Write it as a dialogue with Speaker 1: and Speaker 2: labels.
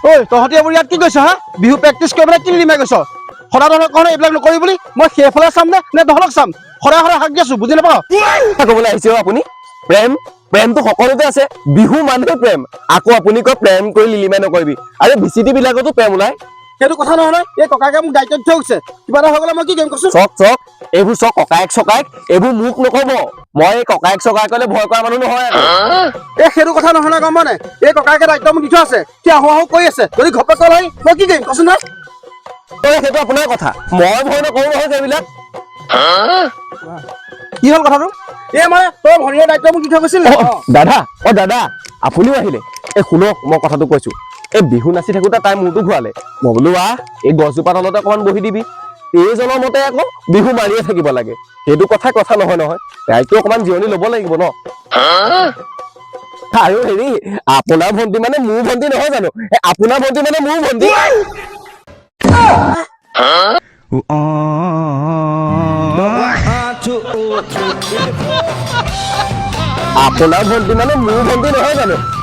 Speaker 1: ঐ তহঁতি এইবোৰ ইয়াত কি কৈছ হা বিহু প্ৰেক্টিচ কৰিবলৈ কি লিমাই গৈছ সদায় তহঁতক কওঁ এইবিলাক নকৰি বুলি মই সেইফালে চাম নে তহঁতক চাম সদায় সদায় হাক দি আছো বুজি নাপাওঁ
Speaker 2: ক'বলৈ আহিছে আপুনি প্ৰেমটো সকলোতে আছে বিহু মানে প্ৰেম আকৌ আপুনি কয় প্ৰেম কৰি লিলিমাই নকৰিবি আৰু ভিচিটি বিলাকতো প্ৰেম ওলাই
Speaker 1: সেইটো কথা নহয় নহয় এই ককাকে মোক দায়িত্ব দি থৈ গৈছে কিবা এটা হৈ গ'লে মই কি কৰিম কচোন
Speaker 2: চক এইবোৰ চক ককায়েক এইবোৰ মোক নকব মই এই ককায়েক চকায়েকলে ভয় কৰা মানুহ নহয়
Speaker 1: এই সেইটো কথা নহয় নহয় গম পাৱ নাই এই ককাকে দায়িত্ব মোক দি থৈ আছে সি আহো আহো কৰি আছে যদি ঘপকে লয় মই কি কৰিম কচোন না
Speaker 2: সেইটো আপোনাৰ কথা মই ভয় নকৰো নহয় সেইবিলাক
Speaker 1: কি হ'ল কথাটো এই মানে তই ভনীয়ে দায়িত্ব মোক দি থৈ গৈছিল
Speaker 2: দাদা আপুনিও আহিলে এই শুনক মই কথাটো কৈছো এই বিহু নাচি থাকোতে তাই মূৰটো ঘূৰালে মই বোলো এই গছজোপা তলতে অকণমান বহি দিবি এইজনৰ মতে আকৌ বিহু মাৰিয়ে থাকিব লাগে সেইটো কথা নহয় তাইতো অকণমান জিৰণি ল'ব লাগিব ন আৰু হেৰি আপোনাৰ ভণ্টি মানে মোৰ ভণ্টি নহয় জানো আপোনাৰ ভণ্টি মানে মোৰ ভণ্টি আপোনাৰ ভণ্টি মানে মোৰ ভণ্টি নহয় জানো